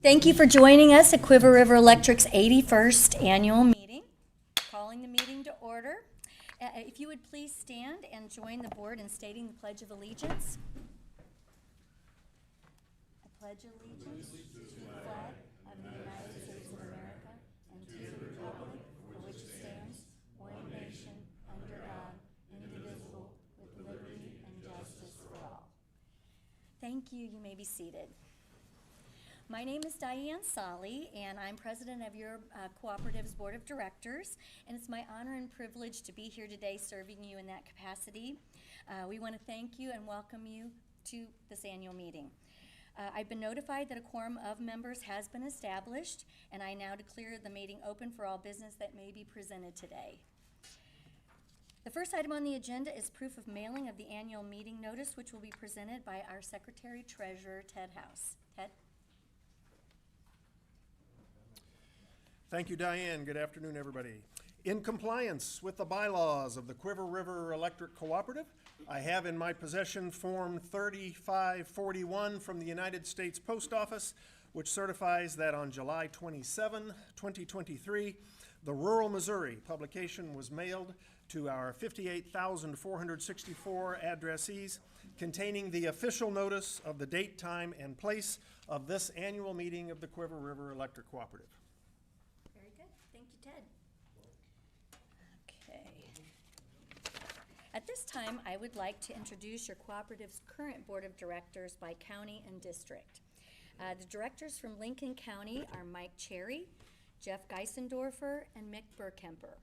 Thank you for joining us at Cuivre River Electric's 81st annual meeting. Calling the meeting to order. If you would please stand and join the board in stating the Pledge of Allegiance. I pledge allegiance to the flag of the United States of America and to the republic for which it stands, one nation, under God, indivisible, with liberty and justice for all. Thank you. You may be seated. My name is Diane Solly, and I'm president of your Cooperatives Board of Directors, and it's my honor and privilege to be here today serving you in that capacity. We want to thank you and welcome you to this annual meeting. I've been notified that a quorum of members has been established, and I now declare the meeting open for all business that may be presented today. The first item on the agenda is proof of mailing of the annual meeting notice, which will be presented by our Secretary Treasurer, Ted House. Ted? Thank you, Diane. Good afternoon, everybody. In compliance with the bylaws of the Cuivre River Electric Cooperative, I have in my possession Form 3541 from the United States Post Office, which certifies that on July 27, 2023, the Rural Missouri publication was mailed to our 58,464 addressees, containing the official notice of the date, time, and place of this annual meeting of the Cuivre River Electric Cooperative. Thank you, Ted. Okay. At this time, I would like to introduce your cooperative's current board of directors by county and district. The directors from Lincoln County are Mike Cherry, Jeff Geisendorfer, and Mick Burkemper.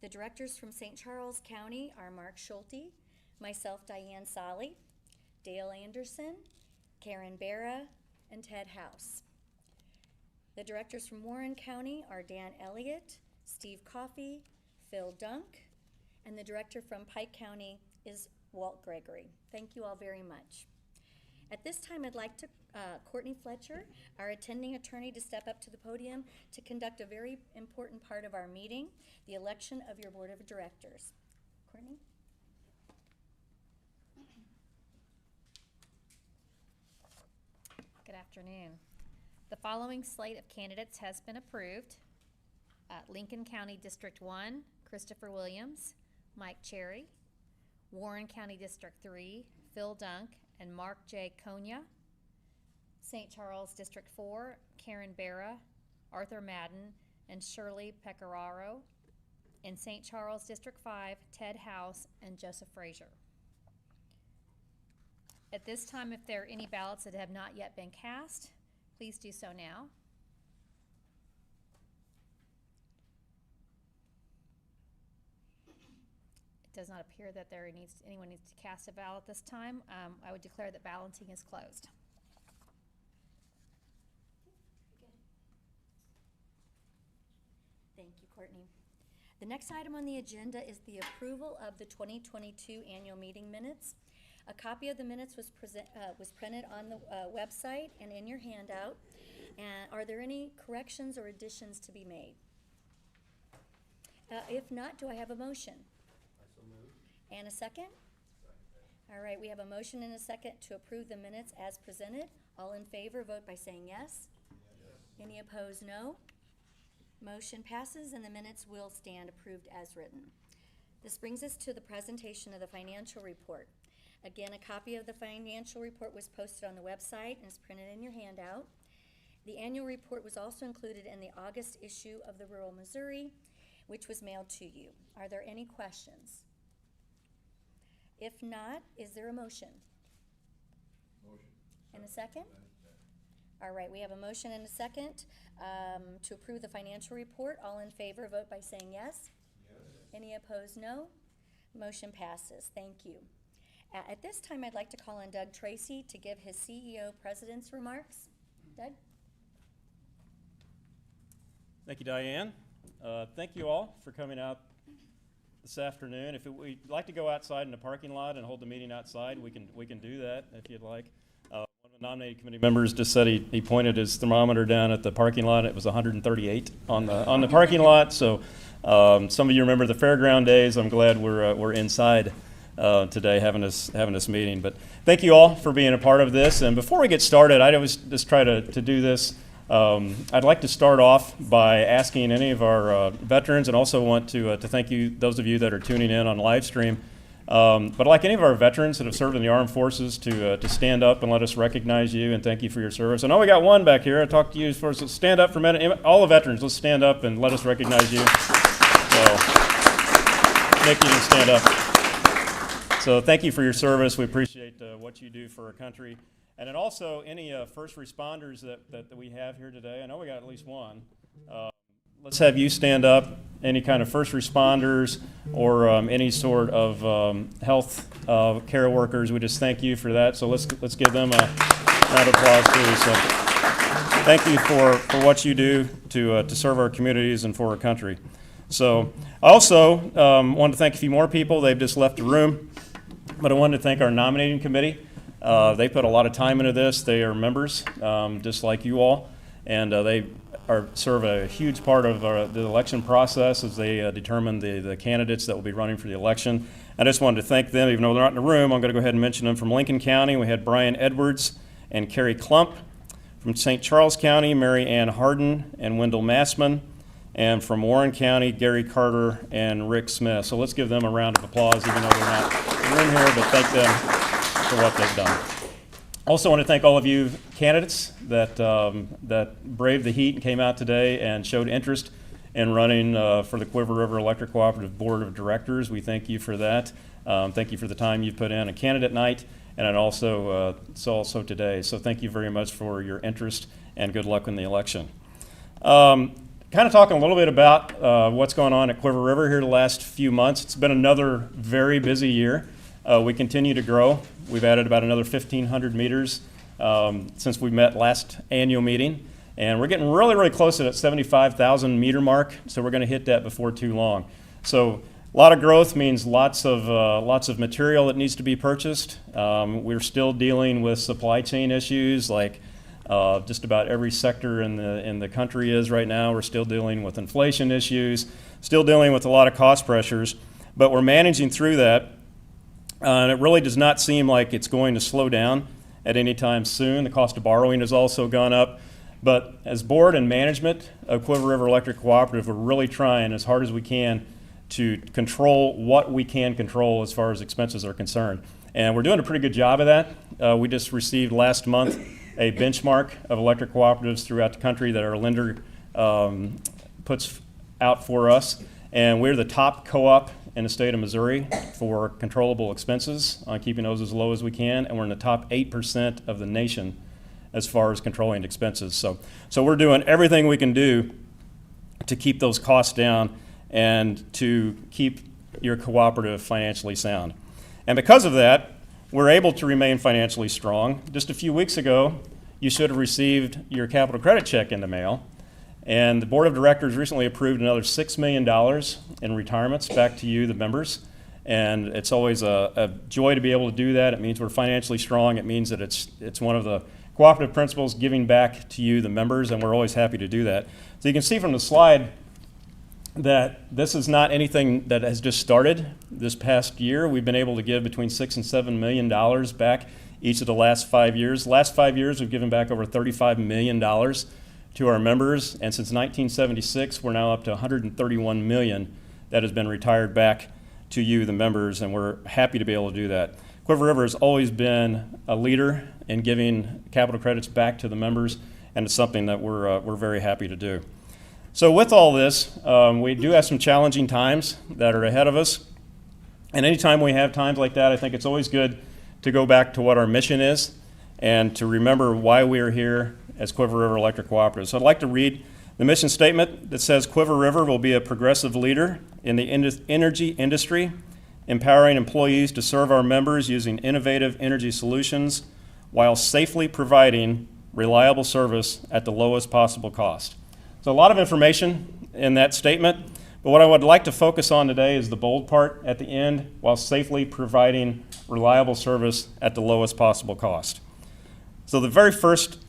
The directors from St. Charles County are Mark Schulte, myself, Diane Solly, Dale Anderson, Karen Barra, and Ted House. The directors from Warren County are Dan Elliott, Steve Coffey, Phil Dunk, and the director from Pike County is Walt Gregory. Thank you all very much. At this time, I'd like to Courtney Fletcher, our attending attorney, to step up to the podium to conduct a very important part of our meeting, the election of your board of directors. Courtney? Good afternoon. The following slate of candidates has been approved. Lincoln County District 1, Christopher Williams, Mike Cherry. Warren County District 3, Phil Dunk and Mark J. Konya. St. Charles District 4, Karen Barra, Arthur Madden, and Shirley Pecoraro. In St. Charles District 5, Ted House and Joseph Frazier. At this time, if there are any ballots that have not yet been cast, please do so now. It does not appear that anyone needs to cast a ballot this time. I would declare that balloting is closed. Thank you, Courtney. The next item on the agenda is the approval of the 2022 annual meeting minutes. A copy of the minutes was printed on the website and in your handout. And are there any corrections or additions to be made? If not, do I have a motion? I so move. And a second? All right, we have a motion and a second to approve the minutes as presented. All in favor, vote by saying yes. Yes. Any opposed, no. Motion passes and the minutes will stand approved as written. This brings us to the presentation of the financial report. Again, a copy of the financial report was posted on the website and is printed in your handout. The annual report was also included in the August issue of the Rural Missouri, which was mailed to you. Are there any questions? If not, is there a motion? Motion. And a second? All right, we have a motion and a second to approve the financial report. All in favor, vote by saying yes. Yes. Any opposed, no. Motion passes. Thank you. At this time, I'd like to call on Doug Tracy to give his CEO President's remarks. Doug? Thank you, Diane. Thank you all for coming out this afternoon. If we'd like to go outside in the parking lot and hold the meeting outside, we can do that if you'd like. One of the nominated committee members just said he pointed his thermometer down at the parking lot. It was 138 on the parking lot. So some of you remember the fairground days. I'm glad we're inside today having this meeting. But thank you all for being a part of this. And before we get started, I always just try to do this. I'd like to start off by asking any of our veterans, and also want to thank you, those of you that are tuning in on live stream. But like any of our veterans that have served in the armed forces, to stand up and let us recognize you and thank you for your service. I know we got one back here. I talked to you first. Let's stand up for a minute. All the veterans, let's stand up and let us recognize you. So, Nick, you can stand up. So thank you for your service. We appreciate what you do for our country. And then also any first responders that we have here today. I know we got at least one. Let's have you stand up. Any kind of first responders or any sort of health care workers. We just thank you for that. So let's give them a round of applause too. So thank you for what you do to serve our communities and for our country. So I also want to thank a few more people. They've just left the room, but I wanted to thank our nominating committee. They put a lot of time into this. They are members, just like you all, and they serve a huge part of the election process as they determine the candidates that will be running for the election. I just wanted to thank them, even though they're not in the room. I'm going to go ahead and mention them. From Lincoln County, we had Brian Edwards and Carrie Klump. From St. Charles County, Mary Ann Harden and Wendell Massman. And from Warren County, Gary Carter and Rick Smith. So let's give them a round of applause, even though they're not in the room here, but thank them for what they've done. Also want to thank all of you candidates that braved the heat and came out today and showed interest in running for the Cuivre River Electric Cooperative Board of Directors. We thank you for that. Thank you for the time you've put in a candidate night, and then also today. So thank you very much for your interest, and good luck in the election. Kind of talking a little bit about what's going on at Cuivre River here the last few months. It's been another very busy year. We continue to grow. We've added about another 1,500 meters since we met last annual meeting. And we're getting really, really close to that 75,000 meter mark, so we're going to hit that before too long. So a lot of growth means lots of material that needs to be purchased. We're still dealing with supply chain issues like just about every sector in the country is right now. We're still dealing with inflation issues, still dealing with a lot of cost pressures, but we're managing through that. And it really does not seem like it's going to slow down at any time soon. The cost of borrowing has also gone up. But as board and management of Cuivre River Electric Cooperative, we're really trying as hard as we can to control what we can control as far as expenses are concerned. And we're doing a pretty good job of that. We just received last month a benchmark of electric cooperatives throughout the country that our lender puts out for us. And we're the top co-op in the state of Missouri for controllable expenses, on keeping those as low as we can, and we're in the top 8% of the nation as far as controlling expenses. So we're doing everything we can do to keep those costs down and to keep your cooperative financially sound. And because of that, we're able to remain financially strong. Just a few weeks ago, you should have received your capital credit check in the mail. And the board of directors recently approved another $6 million in retirements back to you, the members. And it's always a joy to be able to do that. It means we're financially strong. It means that it's one of the cooperative principles, giving back to you, the members, and we're always happy to do that. So you can see from the slide that this is not anything that has just started this past year. We've been able to give between $6 and $7 million back each of the last 5 years. The last 5 years, we've given back over $35 million to our members, and since 1976, we're now up to $131 million that has been retired back to you, the members, and we're happy to be able to do that. Cuivre River has always been a leader in giving capital credits back to the members, and it's something that we're very happy to do. So with all this, we do have some challenging times that are ahead of us, and anytime we have times like that, I think it's always good to go back to what our mission is and to remember why we are here as Cuivre River Electric Cooperative. So I'd like to read the mission statement that says, Cuivre River will be a progressive leader in the energy industry, empowering employees to serve our members using innovative energy solutions while safely providing reliable service at the lowest possible cost. So a lot of information in that statement, but what I would like to focus on today is the bold part at the end, while safely providing reliable service at the lowest possible cost. So the very first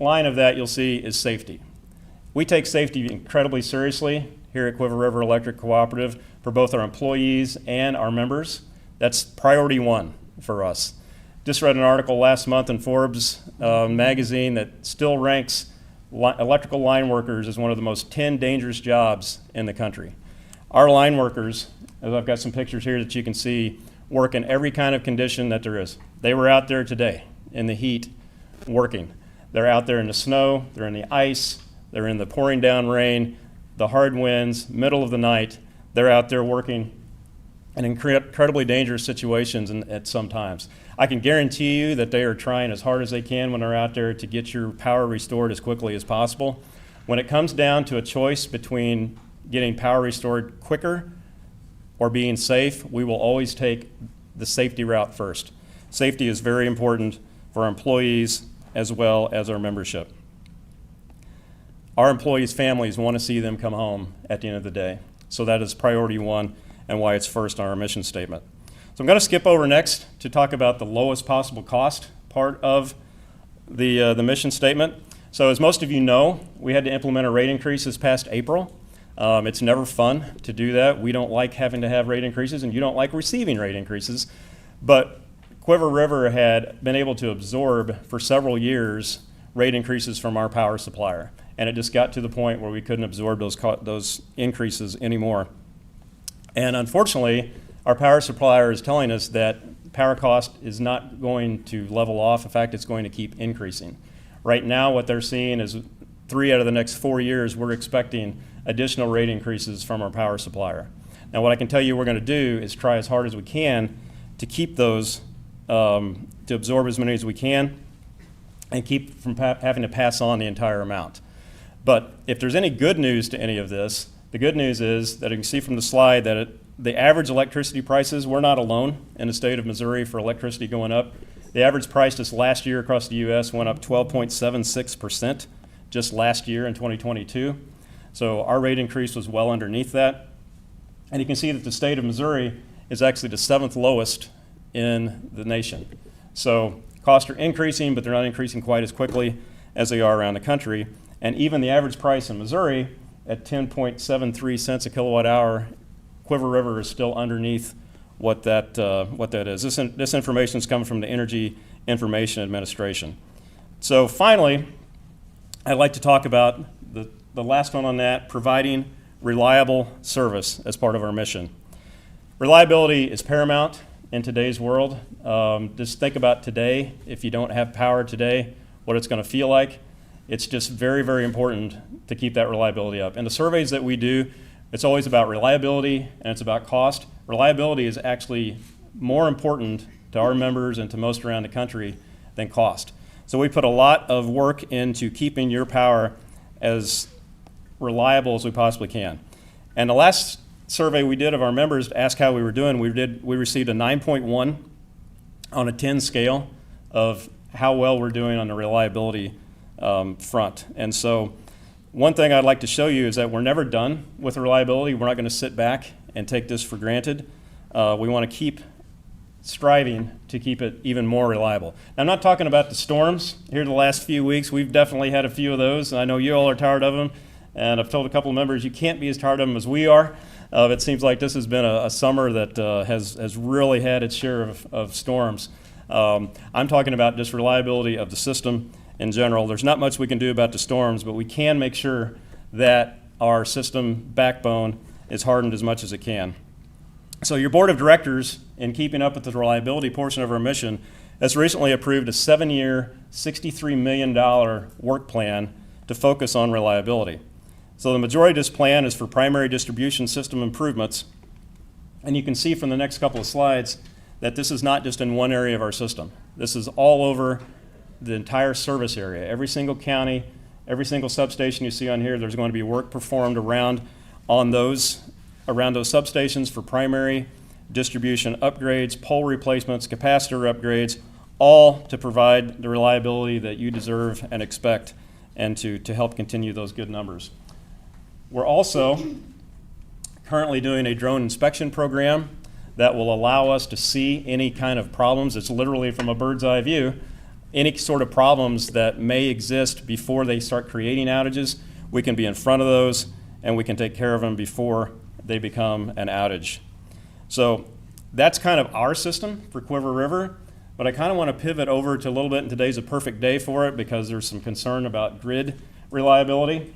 line of that you'll see is safety. We take safety incredibly seriously here at Cuivre River Electric Cooperative for both our employees and our members. That's priority one for us. Just read an article last month in Forbes magazine that still ranks electrical line workers as one of the most 10 dangerous jobs in the country. Our line workers, as I've got some pictures here that you can see, work in every kind of condition that there is. They were out there today in the heat working. They're out there in the snow, they're in the ice, they're in the pouring down rain, the hard winds, middle of the night. They're out there working in incredibly dangerous situations at some times. I can guarantee you that they are trying as hard as they can when they're out there to get your power restored as quickly as possible. When it comes down to a choice between getting power restored quicker or being safe, we will always take the safety route first. Safety is very important for our employees as well as our membership. Our employees' families want to see them come home at the end of the day. So that is priority one and why it's first on our mission statement. So I'm going to skip over next to talk about the lowest possible cost part of the mission statement. So as most of you know, we had to implement a rate increase this past April. It's never fun to do that. We don't like having to have rate increases, and you don't like receiving rate increases. But Cuivre River had been able to absorb for several years rate increases from our power supplier. And it just got to the point where we couldn't absorb those increases anymore. And unfortunately, our power supplier is telling us that power cost is not going to level off. In fact, it's going to keep increasing. Right now, what they're seeing is 3 out of the next 4 years, we're expecting additional rate increases from our power supplier. Now, what I can tell you we're going to do is try as hard as we can to keep those, to absorb as many as we can and keep from having to pass on the entire amount. But if there's any good news to any of this, the good news is that you can see from the slide that the average electricity prices, we're not alone in the state of Missouri for electricity going up. The average price just last year across the U.S. went up 12.76% just last year in 2022. So our rate increase was well underneath that. And you can see that the state of Missouri is actually the 7th lowest in the nation. So costs are increasing, but they're not increasing quite as quickly as they are around the country. And even the average price in Missouri at 10.73 cents a kilowatt hour, Cuivre River is still underneath what that is. This information is coming from the Energy Information Administration. So finally, I'd like to talk about the last one on that, providing reliable service as part of our mission. Reliability is paramount in today's world. Just think about today, if you don't have power today, what it's going to feel like. It's just very, very important to keep that reliability up. And the surveys that we do, it's always about reliability and it's about cost. Reliability is actually more important to our members and to most around the country than cost. So we put a lot of work into keeping your power as reliable as we possibly can. And the last survey we did of our members to ask how we were doing, we received a 9.1 on a 10 scale of how well we're doing on the reliability front. And so one thing I'd like to show you is that we're never done with reliability. We're not going to sit back and take this for granted. We want to keep striving to keep it even more reliable. Now, I'm not talking about the storms here the last few weeks. We've definitely had a few of those, and I know you all are tired of them. And I've told a couple of members you can't be as tired of them as we are. It seems like this has been a summer that has really had its share of storms. I'm talking about just reliability of the system in general. There's not much we can do about the storms, but we can make sure that our system backbone is hardened as much as it can. So your board of directors, in keeping up with the reliability portion of our mission, has recently approved a 7-year, $63 million work plan to focus on reliability. So the majority of this plan is for primary distribution system improvements. And you can see from the next couple of slides that this is not just in one area of our system. This is all over the entire service area. Every single county, every single substation you see on here, there's going to be work performed around those substations for primary distribution upgrades, pole replacements, capacitor upgrades, all to provide the reliability that you deserve and expect and to help continue those good numbers. We're also currently doing a drone inspection program that will allow us to see any kind of problems. It's literally from a bird's eye view. Any sort of problems that may exist before they start creating outages, we can be in front of those and we can take care of them before they become an outage. So that's kind of our system for Cuivre River, but I kind of want to pivot over to a little bit, and today's a perfect day for it because there's some concern about grid reliability.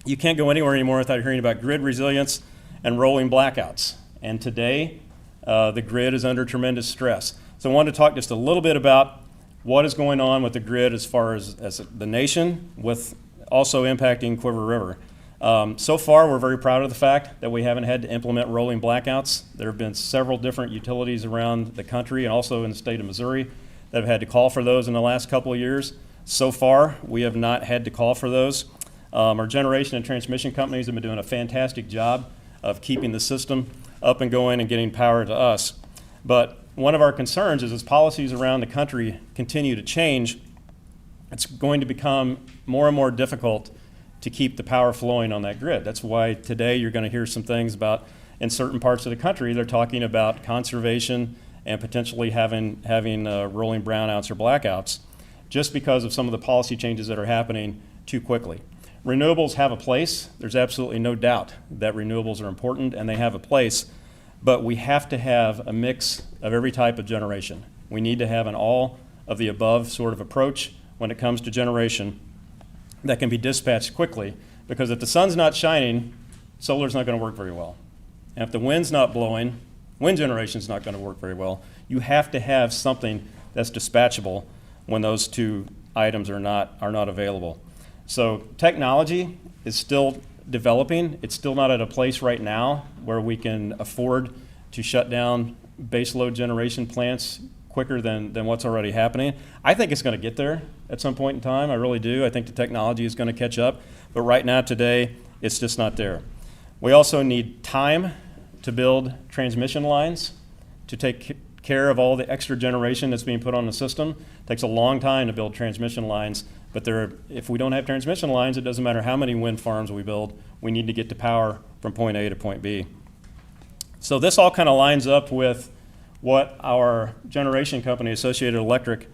You can't go anywhere anymore without hearing about grid resilience and rolling blackouts. And today, the grid is under tremendous stress. So I wanted to talk just a little bit about what is going on with the grid as far as the nation, with also impacting Cuivre River. So far, we're very proud of the fact that we haven't had to implement rolling blackouts. There have been several different utilities around the country and also in the state of Missouri that have had to call for those in the last couple of years. So far, we have not had to call for those. Our generation and transmission companies have been doing a fantastic job of keeping the system up and going and getting power to us. But one of our concerns is as policies around the country continue to change, it's going to become more and more difficult to keep the power flowing on that grid. That's why today you're going to hear some things about, in certain parts of the country, they're talking about conservation and potentially having rolling brownouts or blackouts just because of some of the policy changes that are happening too quickly. Renewables have a place. There's absolutely no doubt that renewables are important and they have a place, but we have to have a mix of every type of generation. We need to have an all of the above sort of approach when it comes to generation that can be dispatched quickly, because if the sun's not shining, solar's not going to work very well. And if the wind's not blowing, wind generation's not going to work very well. You have to have something that's dispatchable when those two items are not available. So technology is still developing. It's still not at a place right now where we can afford to shut down baseload generation plants quicker than what's already happening. I think it's going to get there at some point in time. I really do. I think the technology is going to catch up. But right now, today, it's just not there. We also need time to build transmission lines to take care of all the extra generation that's being put on the system. It takes a long time to build transmission lines. But if we don't have transmission lines, it doesn't matter how many wind farms we build. We need to get to power from point A to point B. So this all kind of lines up with what our generation company, Associated Electric,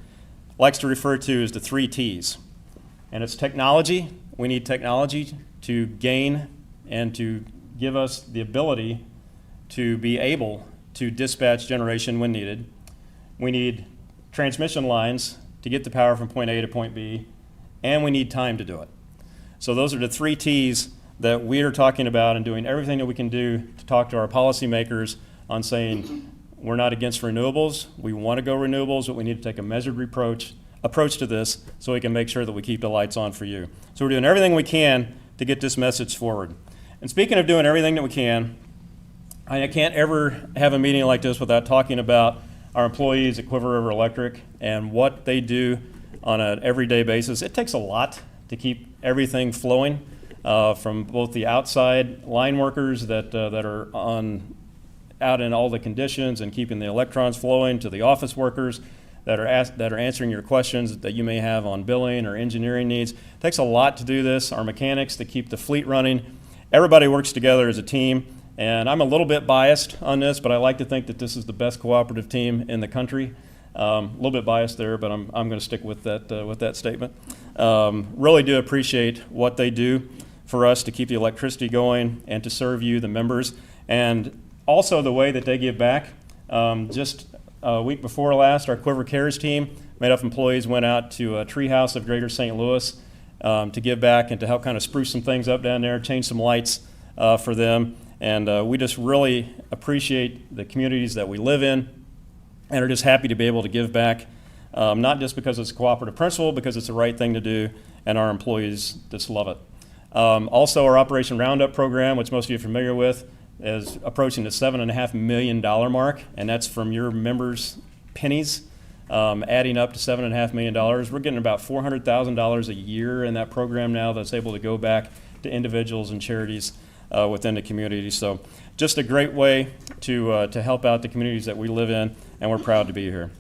likes to refer to as the 3 T's. And it's technology. We need technology to gain and to give us the ability to be able to dispatch generation when needed. We need transmission lines to get the power from point A to point B, and we need time to do it. So those are the 3 T's that we are talking about and doing everything that we can do to talk to our policymakers on saying we're not against renewables. We want to go renewables, but we need to take a measured approach to this so we can make sure that we keep the lights on for you. So we're doing everything we can to get this message forward. And speaking of doing everything that we can, I can't ever have a meeting like this without talking about our employees at Cuivre River Electric and what they do on an everyday basis. It takes a lot to keep everything flowing, from both the outside line workers that are out in all the conditions and keeping the electrons flowing, to the office workers that are answering your questions that you may have on billing or engineering needs. It takes a lot to do this. Our mechanics to keep the fleet running. Everybody works together as a team, and I'm a little bit biased on this, but I like to think that this is the best cooperative team in the country. A little bit biased there, but I'm going to stick with that statement. Really do appreciate what they do for us to keep the electricity going and to serve you, the members, and also the way that they give back. Just a week before last, our Cuivre Cares team, made up of employees, went out to a treehouse of Greater St. Louis to give back and to help kind of spruce some things up down there, change some lights for them. And we just really appreciate the communities that we live in and are just happy to be able to give back, not just because it's a cooperative principle, because it's the right thing to do, and our employees just love it. Also, our Operation Roundup program, which most of you are familiar with, is approaching the $7.5 million mark, and that's from your members' pennies, adding up to $7.5 million. We're getting about $400,000 a year in that program now that's able to go back to individuals and charities within the community. So just a great way to help out the communities that we live in, and we're proud to be here.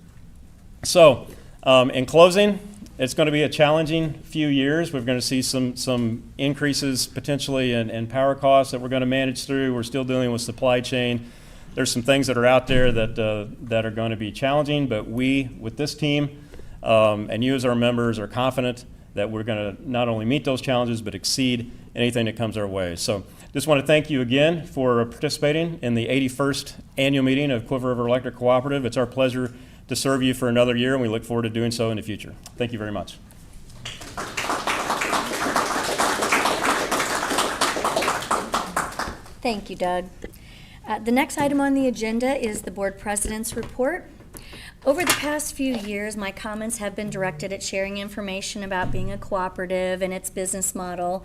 So in closing, it's going to be a challenging few years. We're going to see some increases potentially in power costs that we're going to manage through. We're still dealing with supply chain. There's some things that are out there that are going to be challenging, but we, with this team, and you as our members, are confident that we're going to not only meet those challenges, but exceed anything that comes our way. So just want to thank you again for participating in the 81st annual meeting of Cuivre River Electric Cooperative. It's our pleasure to serve you for another year, and we look forward to doing so in the future. Thank you very much. Thank you, Doug. The next item on the agenda is the board president's report. Over the past few years, my comments have been directed at sharing information about being a cooperative and its business model.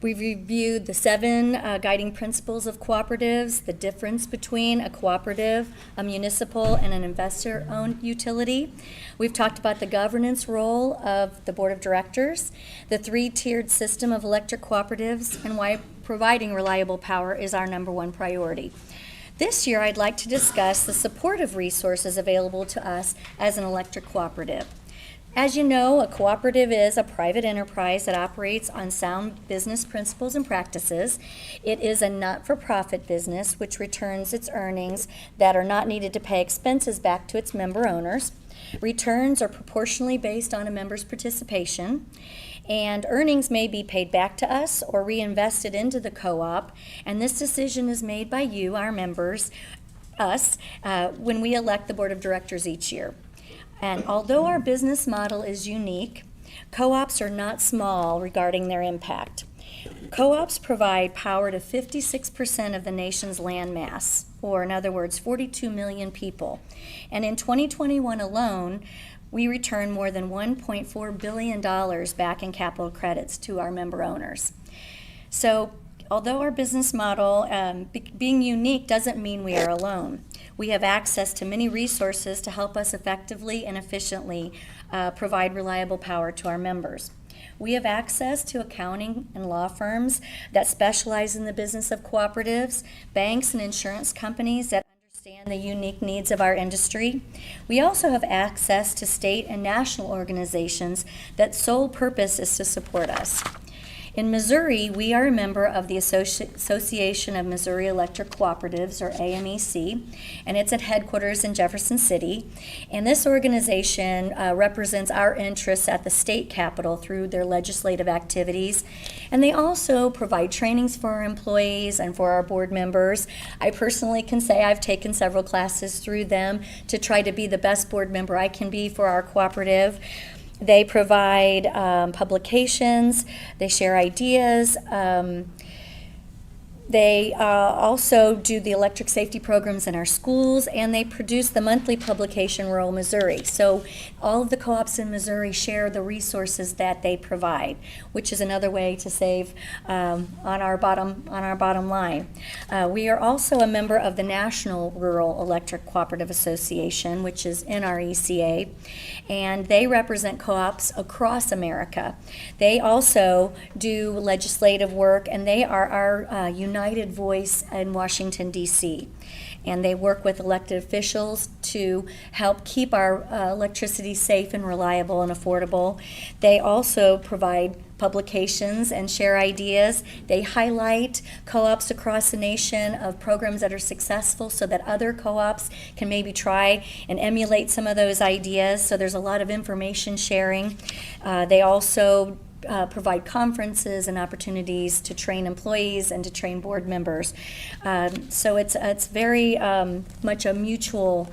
We've reviewed the 7 guiding principles of cooperatives, the difference between a cooperative, a municipal, and an investor-owned utility. We've talked about the governance role of the board of directors, the 3-tiered system of electric cooperatives, and why providing reliable power is our #1 priority. This year, I'd like to discuss the supportive resources available to us as an electric cooperative. As you know, a cooperative is a private enterprise that operates on sound business principles and practices. It is a not-for-profit business which returns its earnings that are not needed to pay expenses back to its member owners. Returns are proportionally based on a member's participation, and earnings may be paid back to us or reinvested into the co-op, and this decision is made by you, our members, us, when we elect the board of directors each year. And although our business model is unique, co-ops are not small regarding their impact. Co-ops provide power to 56% of the nation's land mass, or in other words, 42 million people. And in 2021 alone, we returned more than $1.4 billion back in capital credits to our member owners. So although our business model being unique doesn't mean we are alone. We have access to many resources to help us effectively and efficiently provide reliable power to our members. We have access to accounting and law firms that specialize in the business of cooperatives, banks and insurance companies that understand the unique needs of our industry. We also have access to state and national organizations that sole purpose is to support us. In Missouri, we are a member of the Association of Missouri Electric Cooperatives, or AMEC, and it's at headquarters in Jefferson City. And this organization represents our interests at the state capitol through their legislative activities. And they also provide trainings for our employees and for our board members. I personally can say I've taken several classes through them to try to be the best board member I can be for our cooperative. They provide publications, they share ideas, they also do the electric safety programs in our schools, and they produce the monthly publication Rural Missouri. So all of the co-ops in Missouri share the resources that they provide, which is another way to save on our bottom line. We are also a member of the National Rural Electric Cooperative Association, which is NRECA, and they represent co-ops across America. They also do legislative work, and they are our united voice in Washington, D.C. And they work with elected officials to help keep our electricity safe and reliable and affordable. They also provide publications and share ideas. They highlight co-ops across the nation of programs that are successful so that other co-ops can maybe try and emulate some of those ideas. So there's a lot of information sharing. They also provide conferences and opportunities to train employees and to train board members. So it's very much a mutual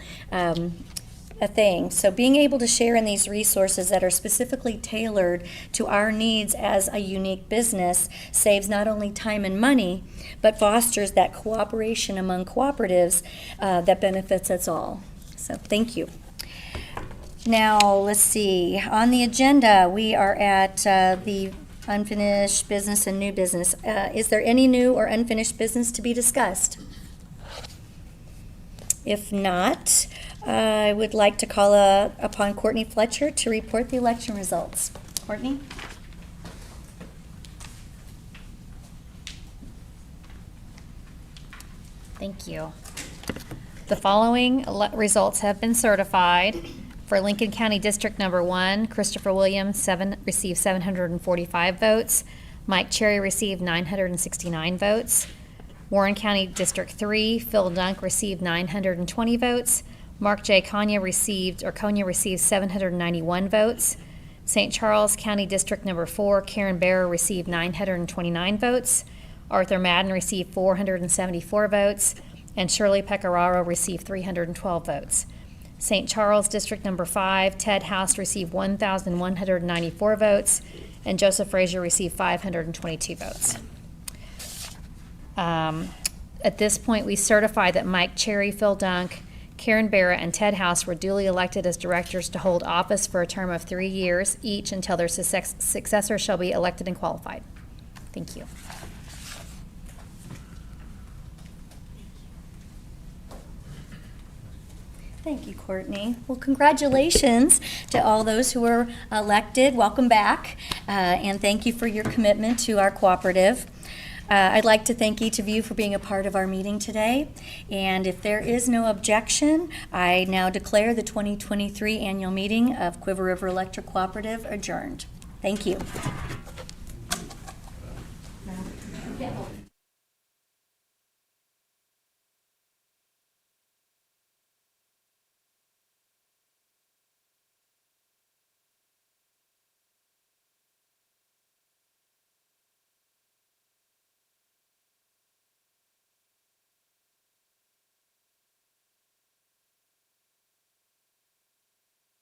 a thing. So being able to share in these resources that are specifically tailored to our needs as a unique business saves not only time and money, but fosters that cooperation among cooperatives that benefits us all. So thank you. Now, let's see. On the agenda, we are at the unfinished business and new business. Is there any new or unfinished business to be discussed? If not, I would like to call upon Courtney Fletcher to report the election results. Courtney? Thank you. The following results have been certified. For Lincoln County District Number 1, Christopher Williams received 745 votes. Mike Cherry received 969 votes. Warren County District 3, Phil Dunk received 920 votes. Mark J. Konya received 791 votes. St. Charles County District Number 4, Karen Barrow received 929 votes. Arthur Madden received 474 votes. And Shirley Pecoraro received 312 votes. St. Charles District Number 5, Ted House received 1,194 votes. And Joseph Frazier received 522 votes. At this point, we certify that Mike Cherry, Phil Dunk, Karen Barrett, and Ted House were duly elected as directors to hold office for a term of 3 years each until their successor shall be elected and qualified. Thank you. Thank you, Courtney. Well, congratulations to all those who were elected. Welcome back, and thank you for your commitment to our cooperative. I'd like to thank each of you for being a part of our meeting today. And if there is no objection, I now declare the 2023 annual meeting of Cuivre River Electric Cooperative adjourned. Thank you.